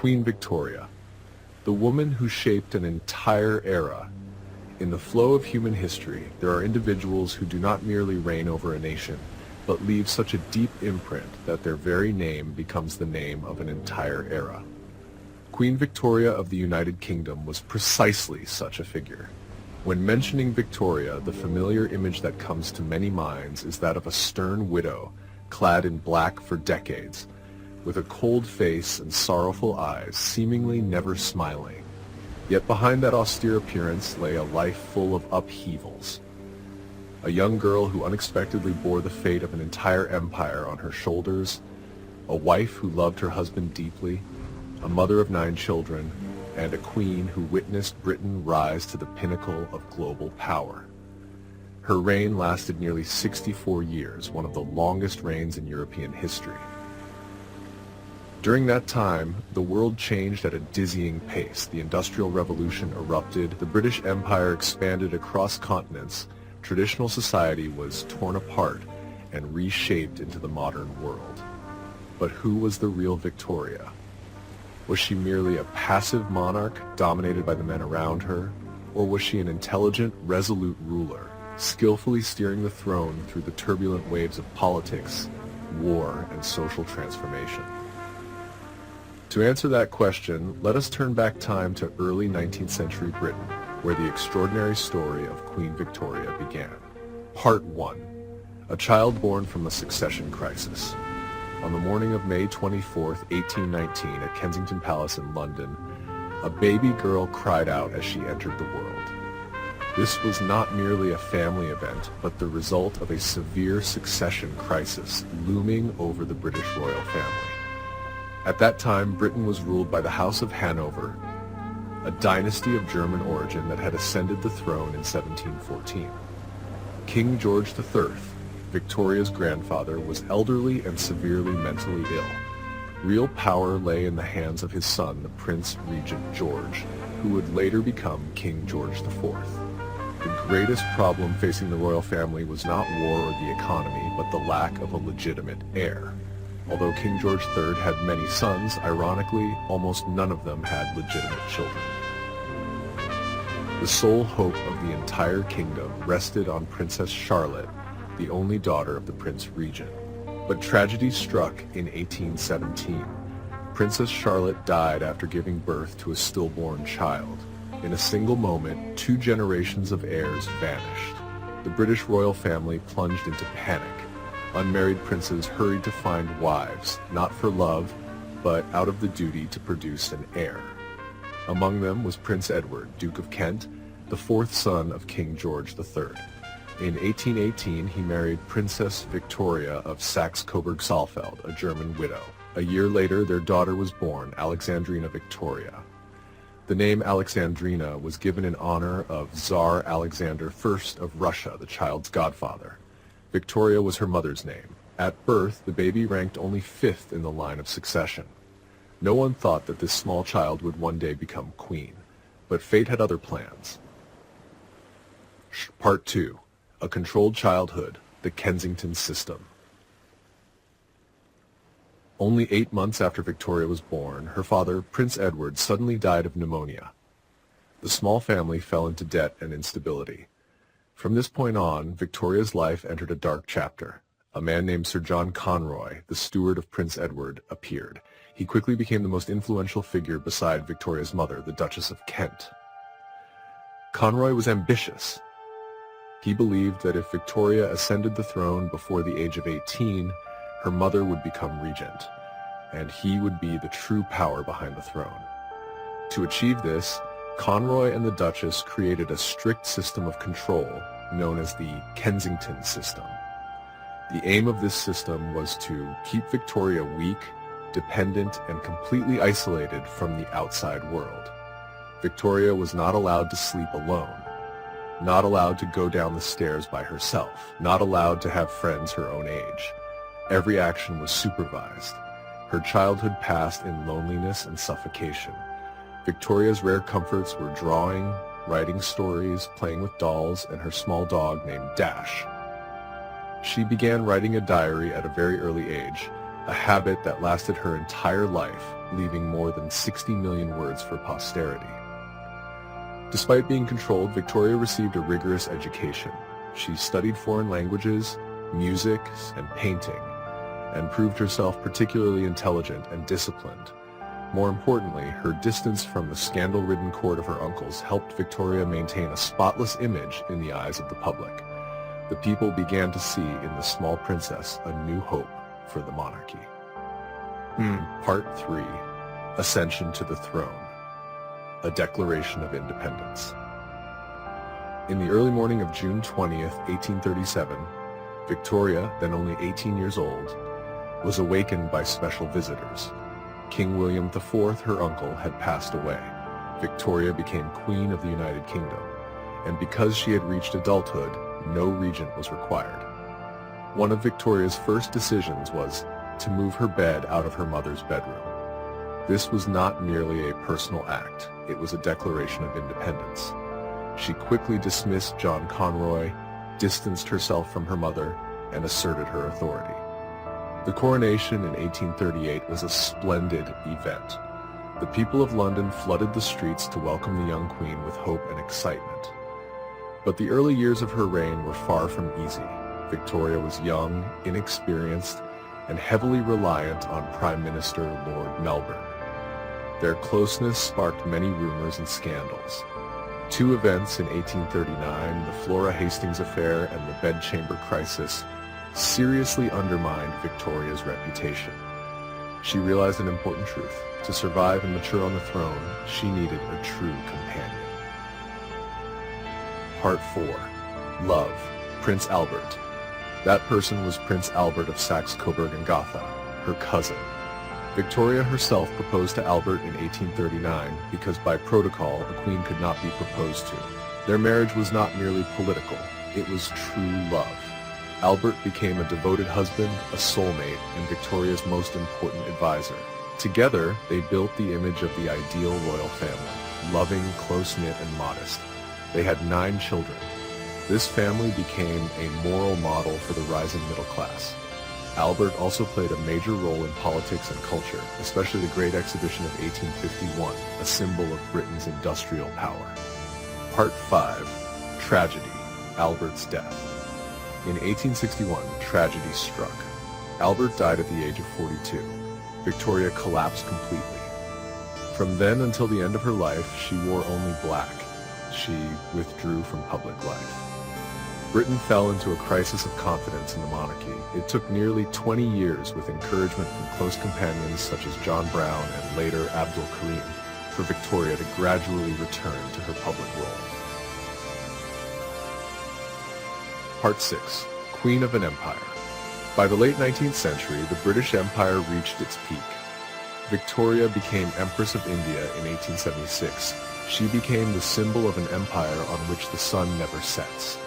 Queen Victoria, the woman who shaped an entire era. In the flow of human history, there are individuals who do not merely reign over a nation, but leave such a deep imprint that their very name becomes the name of an entire era. Queen Victoria of the United Kingdom was precisely such a figure. When mentioning Victoria, the familiar image that comes to many minds is that of a stern widow, clad in black for decades, with a cold face and sorrowful eyes, seemingly never smiling. Yet behind that austere appearance lay a life full of upheavals. A young girl who unexpectedly bore the fate of an entire empire on her shoulders, a wife who loved her husband deeply, a mother of 9 children, and a queen who witnessed Britain rise to the pinnacle of global power. Her reign lasted nearly 64 years, one of the longest reigns in European history. During that time, the world changed at a dizzying pace. The Industrial Revolution erupted, the British Empire expanded across continents, traditional society was torn apart and reshaped into the modern world. But who was the real Victoria? Was she merely a passive monarch dominated by the men around her, or was she an intelligent, resolute ruler, skillfully steering the throne through the turbulent waves of politics, war, and social transformation? To answer that question, let us turn back time to early 19th century Britain, where the extraordinary story of Queen Victoria began. Part 1. A child born from a succession crisis. On the morning of May 24, 1819, at Kensington Palace in London, a baby girl cried out as she entered the world. This was not merely a family event, but the result of a severe succession crisis looming over the British royal family. At that time, Britain was ruled by the House of Hanover, a dynasty of German origin that had ascended the throne in 1714. King George III, Victoria's grandfather, was elderly and severely mentally ill. Real power lay in the hands of his son, the Prince Regent George, who would later become King George IV. The greatest problem facing the royal family was not war or the economy, but the lack of a legitimate heir. Although King George III had many sons, ironically, almost none of them had legitimate children. The sole hope of the entire kingdom rested on Princess Charlotte, the only daughter of the Prince Regent. But tragedy struck in 1817. Princess Charlotte died after giving birth to a stillborn child. In a single moment, 2 generations of heirs vanished. The British royal family plunged into panic. Unmarried princes hurried to find wives, not for love, but out of the duty to produce an heir. Among them was Prince Edward, Duke of Kent, the 4th son of King George III. In 1818, he married Princess Victoria of Saxe-Coburg-Saalfeld, a German widow. A year later, their daughter was born, Alexandrina Victoria. The name Alexandrina was given in honor of Tsar Alexander I of Russia, the child's godfather. Victoria was her mother's name. At birth, the baby ranked only 5th in the line of succession. No one thought that this small child would one day become queen, but fate had other plans. Part 2. A controlled childhood, the Kensington System. Only 8 months after Victoria was born, her father, Prince Edward, suddenly died of pneumonia. The small family fell into debt and instability. From this point on, Victoria's life entered a dark chapter. A man named Sir John Conroy, the steward of Prince Edward, appeared. He quickly became the most influential figure beside Victoria's mother, the Duchess of Kent. Conroy was ambitious. He believed that if Victoria ascended the throne before the age of 18, her mother would become regent, and he would be the true power behind the throne. To achieve this, Conroy and the Duchess created a strict system of control known as the Kensington System. The aim of this system was to keep Victoria weak, dependent, and completely isolated from the outside world. Victoria was not allowed to sleep alone, not allowed to go down the stairs by herself, not allowed to have friends her own age. Every action was supervised. Her childhood passed in loneliness and suffocation. Victoria's rare comforts were drawing, writing stories, playing with dolls, and her small dog named Dash. She began writing a diary at a very early age, a habit that lasted her entire life, leaving more than 60 million words for posterity. Despite being controlled, Victoria received a rigorous education. She studied foreign languages, music, and painting, and proved herself particularly intelligent and disciplined. More importantly, her distance from the scandal-ridden court of her uncles helped Victoria maintain a spotless image in the eyes of the public. The people began to see in the small princess a new hope for the monarchy. Part 3. Ascension to the Throne. A Declaration of Independence. In the early morning of June 20th, 1837, Victoria, then only 18 years old, was awakened by special visitors. King William IV, her uncle, had passed away. Victoria became Queen of the United Kingdom, and because she had reached adulthood, no regent was required. One of Victoria's first decisions was to move her bed out of her mother's bedroom. This was not merely a personal act, it was a declaration of independence. She quickly dismissed John Conroy, distanced herself from her mother, and asserted her authority. The coronation in 1838 was a splendid event. The people of London flooded the streets to welcome the young queen with hope and excitement. But the early years of her reign were far from easy. Victoria was young, inexperienced, and heavily reliant on Prime Minister Lord Melbourne. Their closeness sparked many rumors and scandals. Two events in 1839, the Flora Hastings affair and the bedchamber crisis, seriously undermined Victoria's reputation. She realized an important truth. To survive and mature on the throne, she needed a true companion. Part 4. Love. Prince Albert. That person was Prince Albert of Saxe-Coburg and Gotha, her cousin. Victoria herself proposed to Albert in 1839 because by protocol a queen could not be proposed to. Their marriage was not merely political, it was true love. Albert became a devoted husband, a soulmate, and Victoria's most important advisor. Together, they built the image of the ideal royal family, loving, close-knit, and modest. They had 9 children. This family became a moral model for the rising middle class. Albert also played a major role in politics and culture, especially the Great Exhibition of 1851, a symbol of Britain's industrial power. Part 5. Tragedy. Albert's death. In 1861, tragedy struck. Albert died at the age of 42. Victoria collapsed completely. From then until the end of her life, she wore only black. She withdrew from public life. Britain fell into a crisis of confidence in the monarchy. It took nearly 20 years with encouragement from close companions such as John Brown and later Abdul Karim for Victoria to gradually return to her public role. Part 6. Queen of an Empire. By the late 19th century, the British Empire reached its peak. Victoria became Empress of India in 1876. She became the symbol of an empire on which the sun never sets.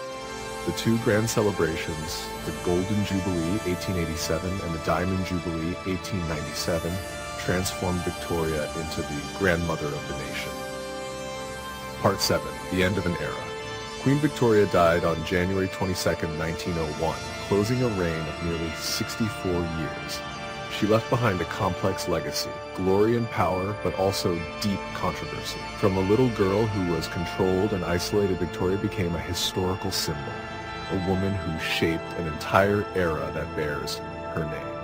The two grand celebrations, the Golden Jubilee 1887 and the Diamond Jubilee 1897, transformed Victoria into the grandmother of the nation. Part 7. The End of an Era. Queen Victoria died on January 22, 1901, closing a reign of nearly 64 years. She left behind a complex legacy, glory and power, but also deep controversy. From a little girl who was controlled and isolated, Victoria became a historical symbol, a woman who shaped an entire era that bears her name.